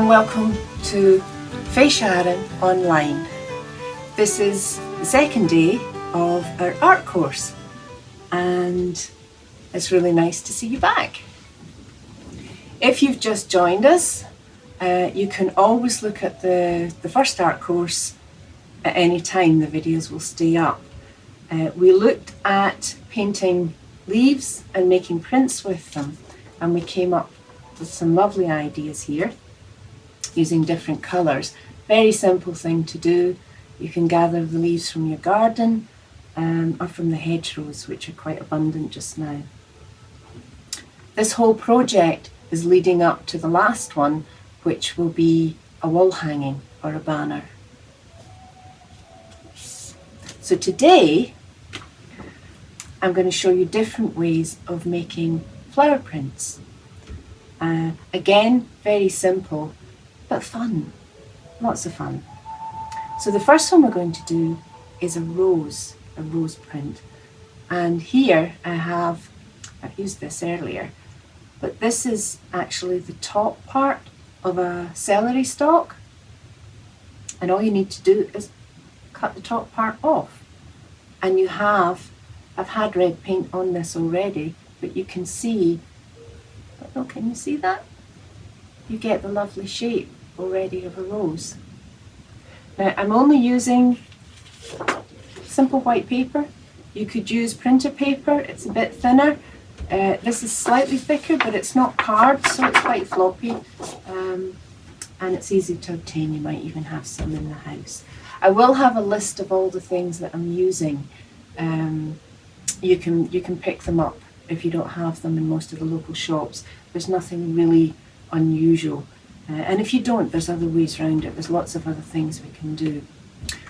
and welcome to Fèis Arainn online. This is the second day of our art course and it's really nice to see you back. If you've just joined us, you can always look at the first art course at any time. The videos will stay up. We looked at painting leaves and making prints with them, and we came up with some lovely ideas here using different colours. Very simple thing to do. You can gather the leaves from your garden or from the hedgerows, which are quite abundant just now. This whole project is leading up to the last one, which will be a wall hanging or a banner. So today I'm going to show you different ways of making flower prints. Again, very simple, but fun, lots of fun. So the first one we're going to do is a rose print. And here I've used this earlier, but this is actually the top part of a celery stalk. And all you need to do is cut the top part off. And you have, I've had red paint on this already, but you can see, oh, can you see that? You get the lovely shape already of a rose. Now I'm only using simple white paper. You could use printer paper, it's a bit thinner. This is slightly thicker, but it's not card, so it's quite floppy. And it's easy to obtain. You might even have some in the house. I will have a list of all the things that I'm using. You can pick them up if you don't have them in most of the local shops. There's nothing really unusual. And if you don't, there's other ways around it. There's lots of other things we can do.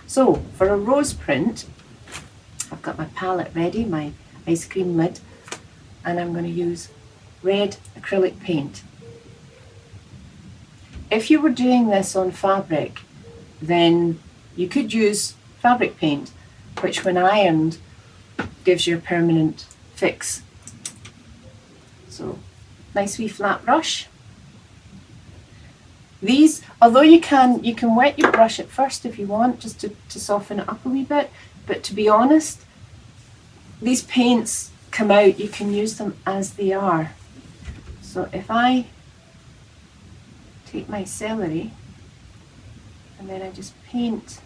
So for a rose print, I've got my palette ready, my ice cream lid, and I'm going to use red acrylic paint. If you were doing this on fabric, then you could use fabric paint, which when ironed gives you a permanent fix. So nice wee flat brush. These, although you can wet your brush at first if you want, just to soften it up a wee bit, but to be honest, these paints come out, you can use them as they are. So if I take my celery and then I just paint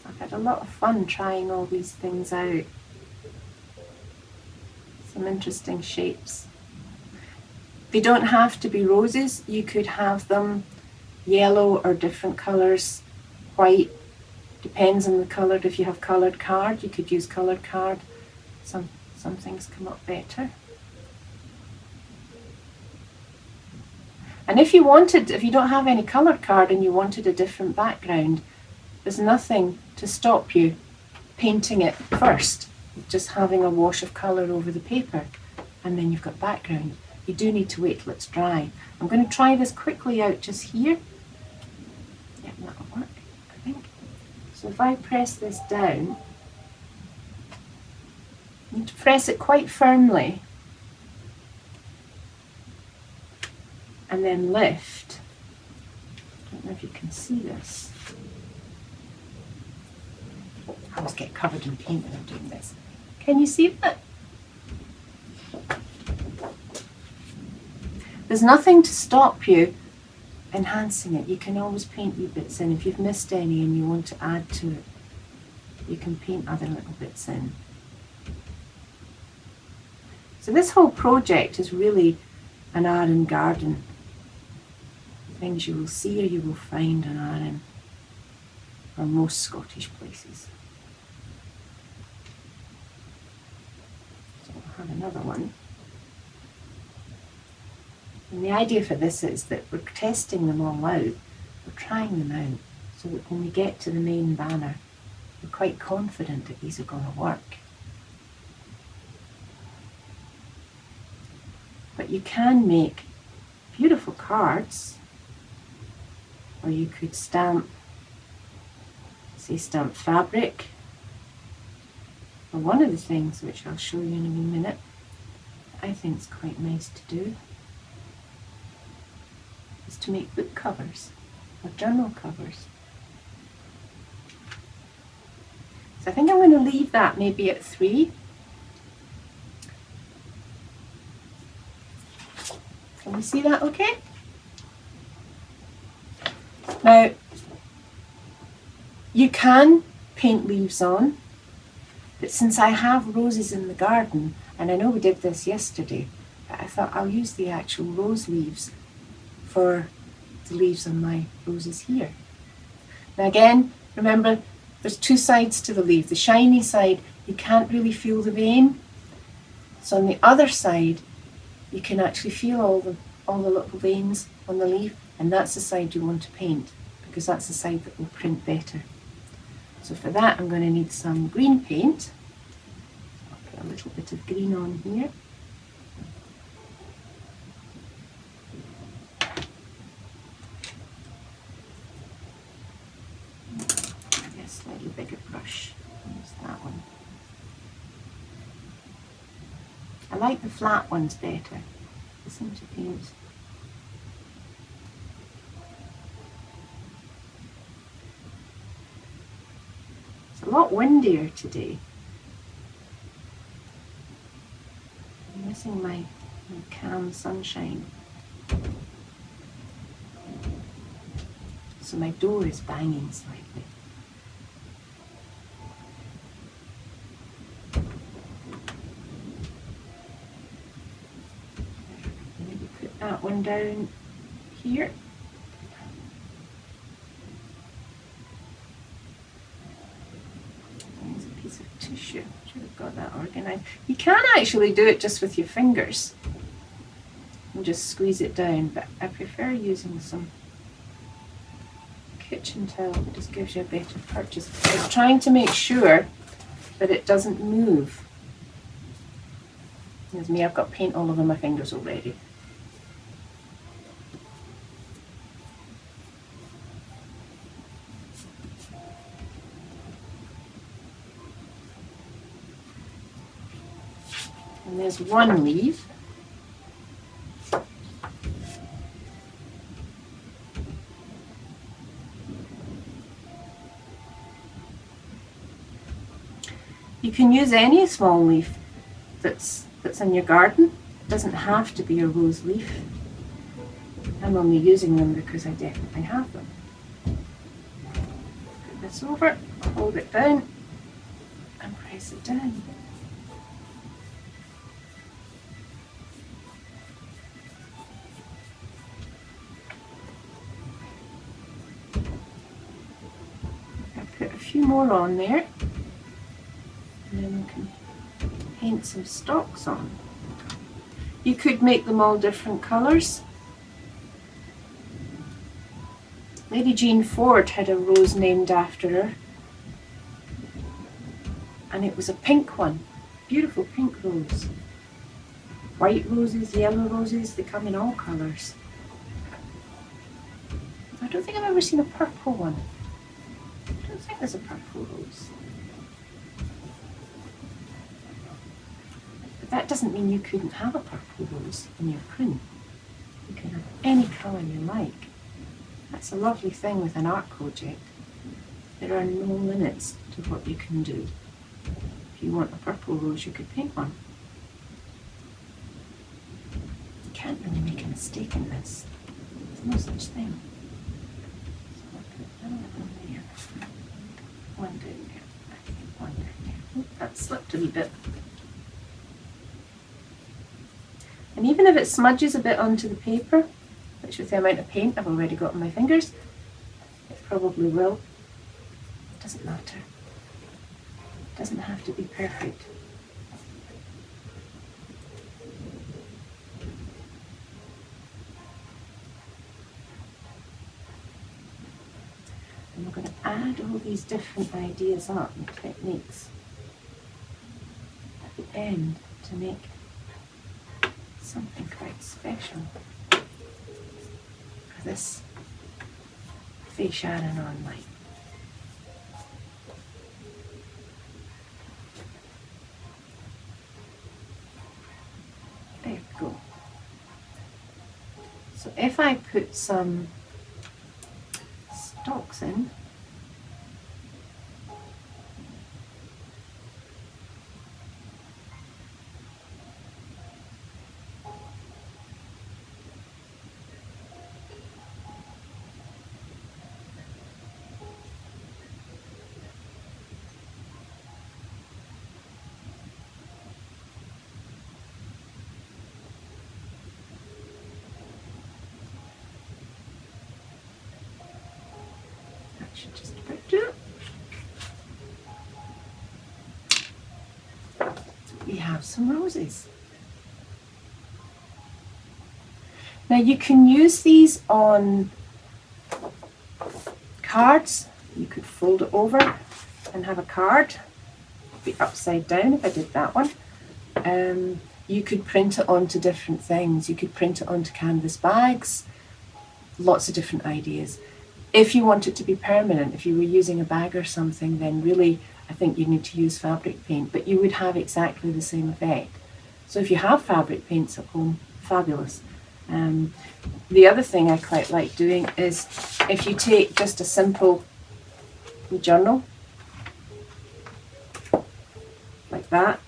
I've had a lot of fun trying all these things out. Some interesting shapes. They don't have to be roses. You could have them yellow or different colours, white, depends on the colour. If you have coloured card, you could use coloured card. Some things come up better. And if you don't have any coloured card and you wanted a different background, there's nothing to stop you painting it first, just having a wash of colour over the paper, and then you've got background. You do need to wait till it's dry. I'm going to try this quickly out just here. Yeah, that'll work, I think. So if I press this down, you need to press it quite firmly and then lift. I don't know if you can see this. I always get covered in paint when I'm doing this. Can you see that? There's nothing to stop you enhancing it. You can always paint wee bits in. If you've missed any and you want to add to it, you can paint other little bits in. So this whole project is really an Arainn garden. Things you will see or you will find in Arainn, or most Scottish places. Have another one. And the idea for this is that we're testing them all out, we're trying them out, so that when we get to the main banner, we're quite confident that these are going to work. But you can make beautiful cards, or you could stamp, say stamp fabric. Well, one of the things which I'll show you in a minute, I think is quite nice to do is to make book covers or journal covers. So I think I'm going to leave that maybe at 3. Can you see that okay? Now, you can paint leaves on, but since I have roses in the garden, and I know we did this yesterday, but I thought I'll use the actual rose leaves for the leaves on my roses here. Now again, remember, there's 2 sides to the leaf. The shiny side, you can't really feel the vein. So on the other side, you can actually feel all the little veins on the leaf, and that's the side you want to paint, because that's the side that will print better. So for that, I'm going to need some green paint. I'll put a little bit of green on here. A slightly bigger brush. Use that one. I like the flat ones better. They seem to paint. It's a lot windier today. I'm missing my calm sunshine. So my door is banging slightly. Maybe put that one down here. There's a piece of tissue. Should have got that organised. You can actually do it just with your fingers and just squeeze it down, but I prefer using some kitchen towel. It just gives you a better purchase. I'm trying to make sure that it doesn't move. There's me, I've got paint all over my fingers already. And there's one leaf. You can use any small leaf that's in your garden. It doesn't have to be a rose leaf. I'm only using them because I definitely have them. Put this over, hold it down, and press it down. I put a few more on there. And then we can paint some stalks on. You could make them all different colours. Lady Jean Ford had a rose named after her, and it was a pink one, beautiful pink rose. White roses, yellow roses, they come in all colours. I don't think I've ever seen a purple one. I don't think there's a purple rose. That doesn't mean you couldn't have a purple rose in your print. You can have any colour you like. That's a lovely thing with an art project. There are no limits to what you can do. If you want a purple rose, you could paint one. You can't really make a mistake in this. There's no such thing. So I'll put another one there. One down there. I think one down there. Oh, that slipped a wee bit. And even if it smudges a bit onto the paper, which with the amount of paint I've already got on my fingers, it probably will. It doesn't matter. It doesn't have to be perfect. And we're going to add all these different ideas up and techniques at the end to make something quite special for this Fèis Arainn light. if I put some stalks in, that should just about do it. We have some roses. Now you can use these on cards. You could fold it over and have a card. It'd be upside down if I did that one. You could print it onto different things. You could print it onto canvas bags. Lots of different ideas. If you want it to be permanent, if you were using a bag or something, then really I think you need to use fabric paint, but you would have exactly the same effect. So if you have fabric paints at home, fabulous. The other thing I quite like doing is if you take just a simple journal like that,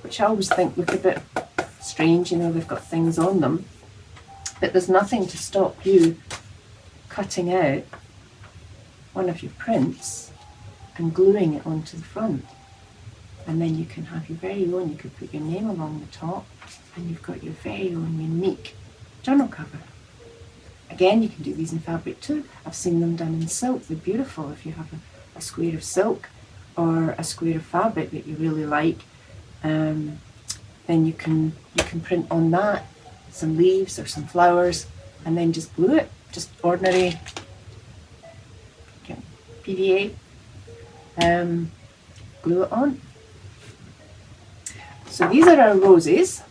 which I always think look a bit strange, you know, they've got things on them, but there's nothing to stop you cutting out one of your prints and gluing it onto the front, and then you can have your very own, you could put your name along the top and you've got your very own unique journal cover. Again, you can do these in fabric too. I've seen them done in silk. They're beautiful. If you have a square of silk or a square of fabric that you really like, then you can print on that some leaves or some flowers and then just glue it, just ordinary PVA, glue it on. So these are our roses.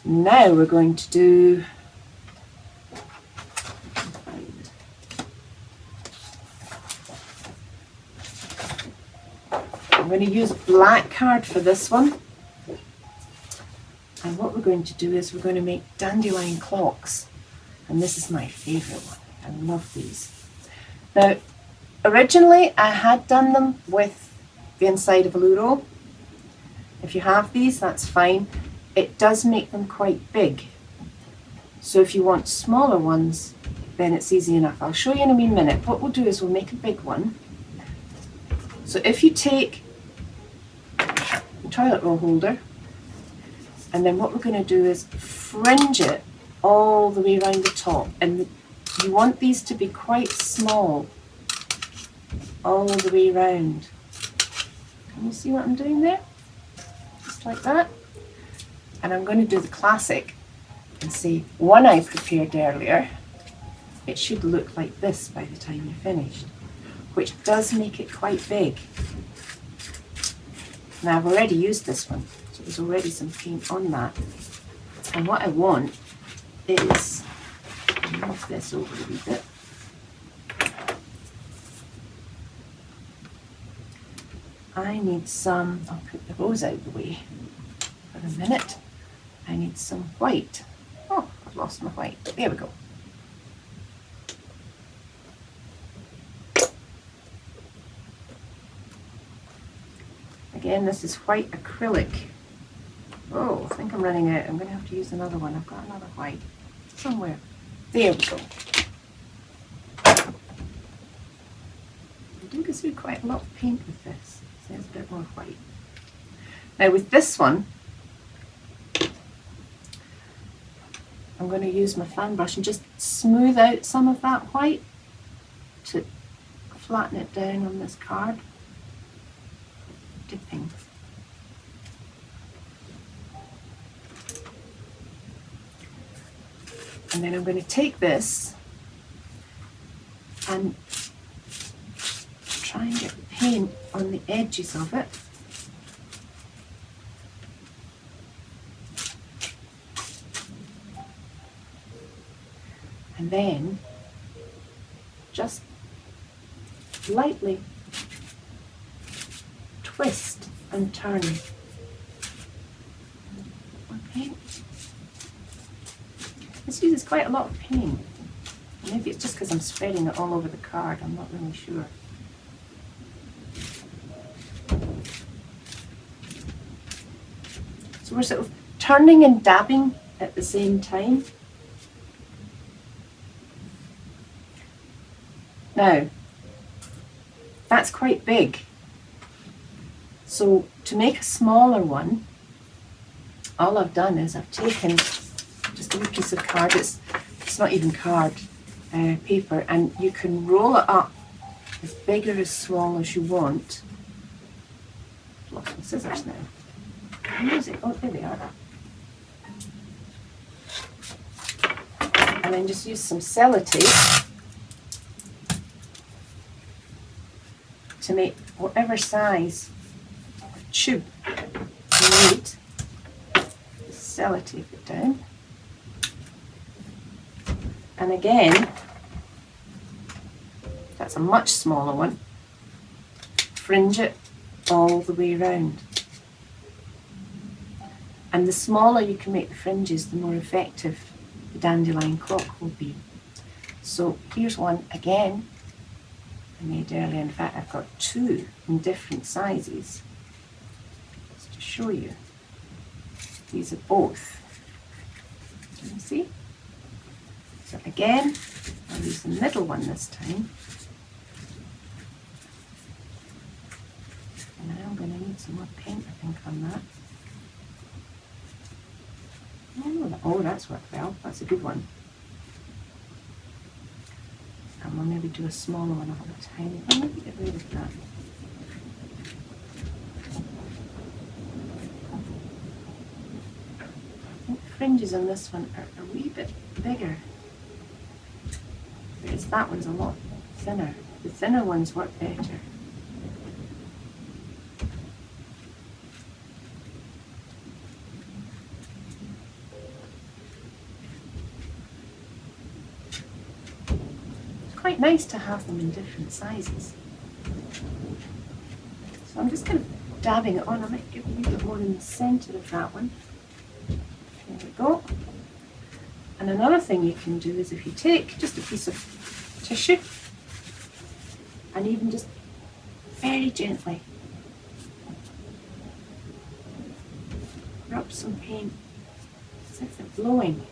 Now we're going to do I'm going to use black card for this one, and what we're going to do is we're going to make dandelion clocks, and this is my favourite one. I love these. Now originally I had done them with the inside of a loo roll. If you have these, that's fine. It does make them quite big, so if you want smaller ones then it's easy enough. I'll show you in a wee minute. What we'll do is we'll make a big one. So if you take the toilet roll holder, and then what we're going to do is fringe it all the way around the top, and you want these to be quite small all the way around. Can you see what I'm doing there? Just like that. And I'm going to do the classic and say one I prepared earlier. It should look like this by the time you're finished, which does make it quite big. Now I've already used this one, so there's already some paint on that. And what I want is, move this over a wee bit. I need some, I'll put the rose out of the way for a minute. I need some white. Oh, I've lost my white. There we go. Again, this is white acrylic. Oh, I think I'm running out. I'm going to have to use another one. I've got another white somewhere. There we go. I do go through quite a lot of paint with this. So there's a bit more white. Now with this one, I'm going to use my fan brush and just smooth out some of that white to flatten it down on this card. Dipping. And then I'm going to take this and try and get the paint on the edges of it. And then just lightly twist and turn. As This uses quite a lot of paint. Maybe it's just because I'm spreading it all over the card, I'm not really sure. So we're sort of turning and dabbing at the same time. Now, that's quite big. So to make a smaller one, all I've done is I've taken just a wee piece of card. It's not even card, paper, and you can roll it up as big or as small as you want. I've lost my scissors now. Where is it? Oh, there they are. And then just use some sellotape to make whatever size tube you need. Sellotape it down. And again, that's a much smaller one. Fringe it all the way around. And the smaller you can make the fringes, the more effective the dandelion clock will be. So here's one again I made earlier. In fact, I've got two in different sizes. Just to show you. These are both. Can you see? So again, I'll use the middle one this time. And I'm going to need some more paint, I think, on that. Oh, that's worked well. That's a good one. And we'll maybe do a smaller one. I'll have a tiny one. Maybe get rid of that. I think the fringes on this one are a wee bit bigger. Whereas that one's a lot thinner. The thinner ones work better. Quite nice to have them in different sizes. So I'm just kind of dabbing it on. I might give a little bit more in the centre of that one. There we go. And another thing you can do is if you take just a piece of tissue and even just very gently rub some paint as if they're blowing.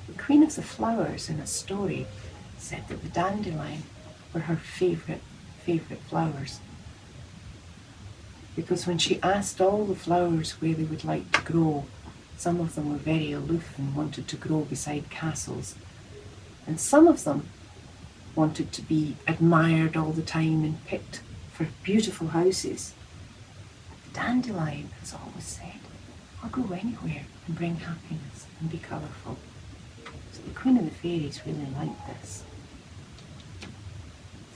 The Queen of the Flowers in a story said that the dandelion were her favourite flowers, because when she asked all the flowers where they would like to grow, some of them were very aloof and wanted to grow beside castles, and some of them wanted to be admired all the time and picked for beautiful houses. But the dandelion has always said, I'll go anywhere and bring happiness and be colourful. So the Queen of the Fairies really liked this.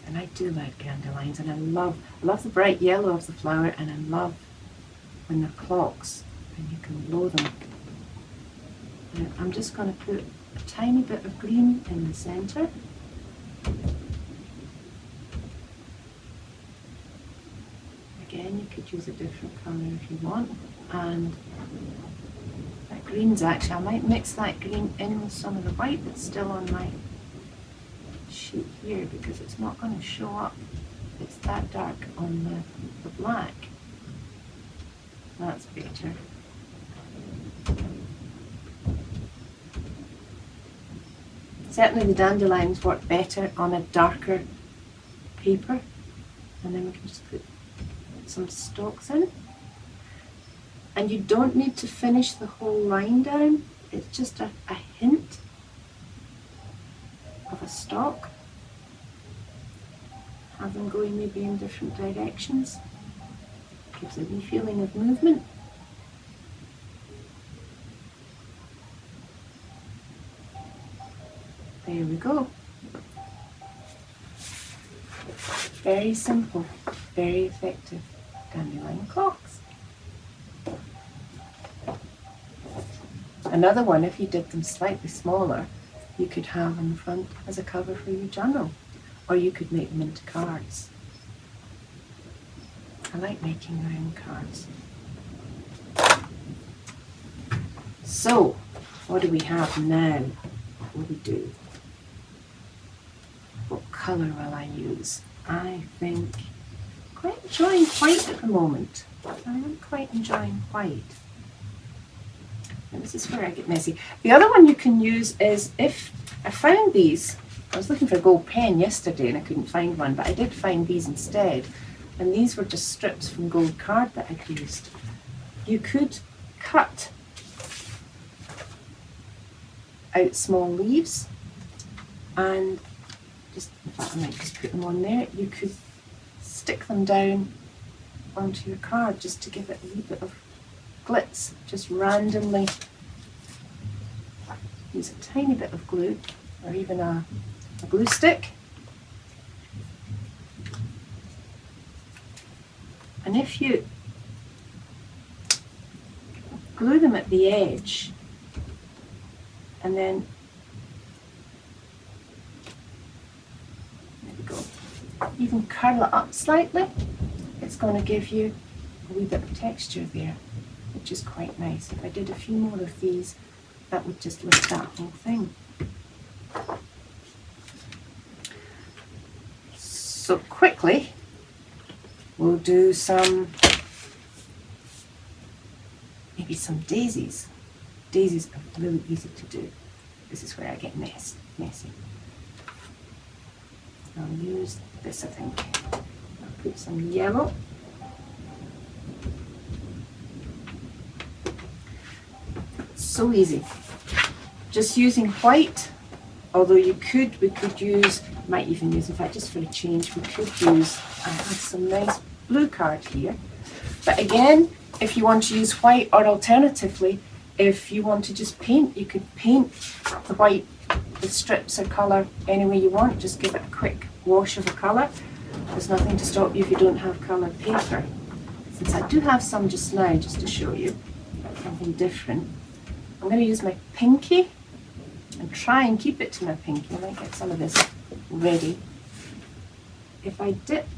And I do like dandelions, and I love the bright yellow of the flower, and I love when they're clocks and you can blow them. Now, I'm just going to put a tiny bit of green in the centre. Again, you could use a different colour if you want. And that green's actually, I might mix that green in with some of the white that's still on my sheet here, because it's not going to show up. It's that dark on the black. That's better. Certainly the dandelions work better on a darker paper. And then we can just put some stalks in. And you don't need to finish the whole line down. It's just a hint of a stalk. Have them going maybe in different directions. Gives a wee feeling of movement. There we go. Very simple, very effective. dandelion clocks. Another one, if you did them slightly smaller, you could have in the front as a cover for your journal, or you could make them into cards. I like making round cards. So, what do we have now? What do we do? What colour will I use? I think I'm quite enjoying white at the moment. I am quite enjoying white. And this is where I get messy. The other one you can use is, if I found these, I was looking for a gold pen yesterday and I couldn't find one, but I did find these instead. And these were just strips from gold card that I'd used. You could cut out small leaves and just, in fact I might just put them on there, you could stick them down onto your card just to give it a wee bit of glitz, just randomly use a tiny bit of glue or even a glue stick, and if you glue them at the edge and then, there we go, even curl it up slightly, it's going to give you a wee bit of texture there, which is quite nice. If I did a few more of these, that would just lift that whole thing. So quickly, we'll do maybe some daisies. Daisies are really easy to do. This is where I get messy. I'll use this, I think. I'll put some yellow. So easy. Just using white, although we could use, might even use, in fact, just for a change, we could use, I have some nice blue card here. But again, if you want to use white, or alternatively, if you want to just paint, you could paint the white with strips of colour any way you want. Just give it a quick wash of a colour. There's nothing to stop you if you don't have coloured paper. Since I do have some just now, just to show you something different, I'm going to use my pinky and try and keep it to my pinky. I might get some of this ready. If I dip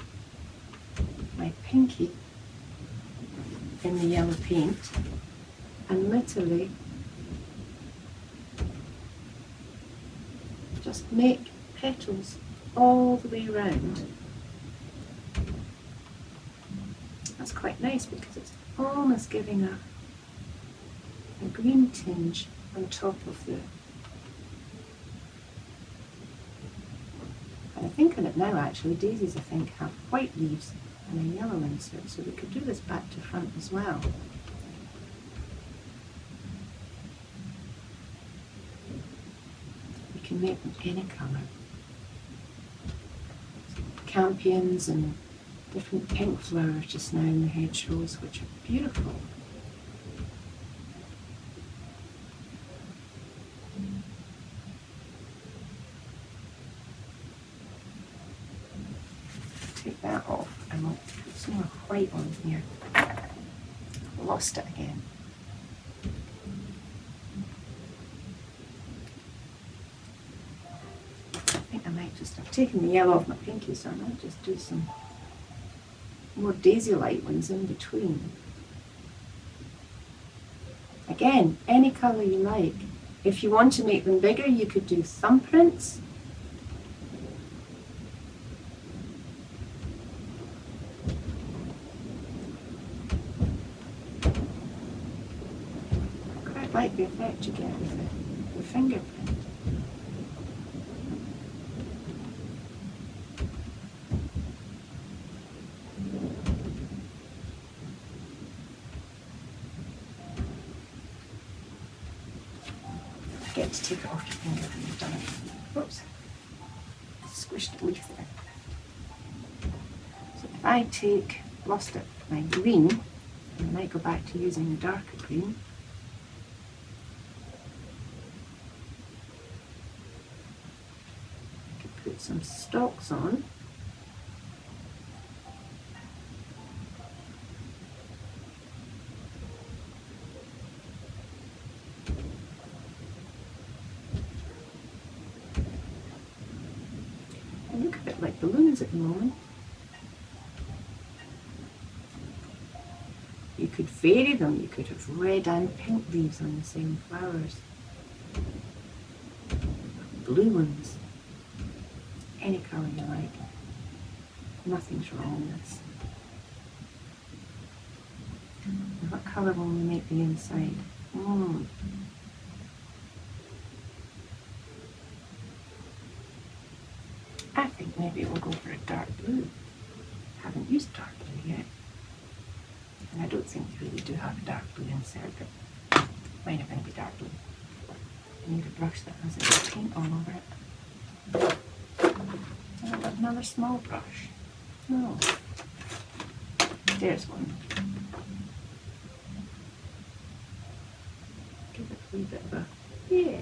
my pinky in the yellow paint and literally just make petals all the way around, that's quite nice because it's almost giving a green tinge on top of the, and I think on it now actually, daisies I think have white leaves and a yellow insert, so we could do this back to front as well. We can make them any colour. Campions and different pink flowers just now in the hedgerows, which are beautiful. Take that off and I'll put some more white on here. Lost it again. I think I might just have taken the yellow off my pinky, so I might just do some more daisy light ones in between. Again, any colour you like. If you want to make them bigger, you could do thumbprints. I quite like the effect you get with the fingerprint. Forget to take it off your finger when you've done it. Oops, squished the leaf there. So if I take, lost it, my green, and I might go back to using the darker green. I could put some stalks on. choose at the moment. You could vary them. You could have red and pink leaves on the same flowers. Blue ones. Any colour you like. Nothing's wrong with this. And what colour will we make the inside? I think maybe we'll go for a dark blue. Haven't used dark blue yet. And I don't think you really do have a dark blue insert, but mine are going to be dark blue. I need a brush that has a bit of paint all over it. I've got another small brush. Oh, there's one. Give it a wee bit of a, yeah.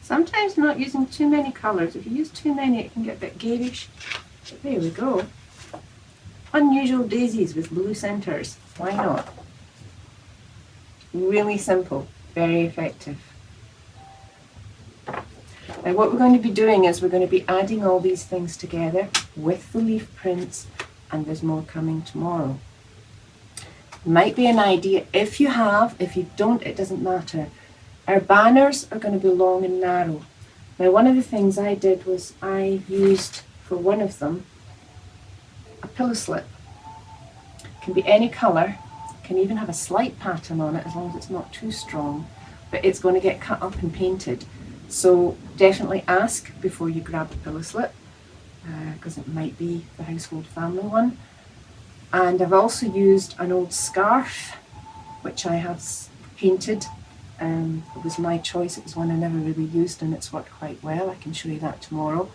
Sometimes not using too many colours. If you use too many, it can get a bit garish. But there we go. Unusual daisies with blue centres. Why not? Really simple, very effective. Now what we're going to be doing is we're going to be adding all these things together with the leaf prints, and there's more coming tomorrow. Might be an idea, if you have, if you don't, it doesn't matter. Our banners are going to be long and narrow. Now one of the things I did was I used for one of them a pillow slip. It can be any colour, can even have a slight pattern on it as long as it's not too strong, but it's going to get cut up and painted. So definitely ask before you grab the pillow slip, because it might be the household family one. And I've also used an old scarf which I have painted. It was my choice, it was one I never really used and it's worked quite well. I can show you that tomorrow.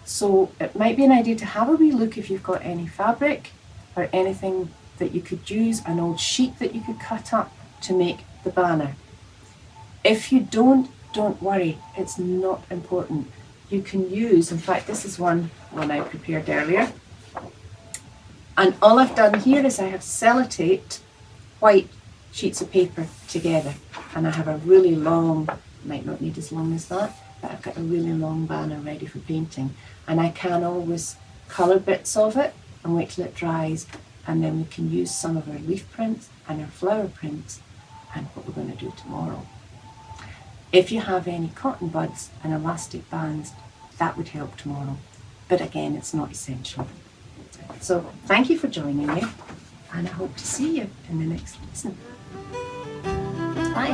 So it might be an idea to have a wee look if you've got any fabric or anything that you could use, an old sheet that you could cut up to make the banner. If you don't worry, it's not important. You can use, in fact this is one I prepared earlier, and all I've done here is I have sellotaped white sheets of paper together, and I have a really long, might not need as long as that, but I've got a really long banner ready for painting, and I can always colour bits of it and wait till it dries, and then we can use some of our leaf prints and our flower prints and what we're going to do tomorrow. If you have any cotton buds and elastic bands, that would help tomorrow, but again it's not essential. So thank you for joining me, and I hope to see you in the next lesson. Bye.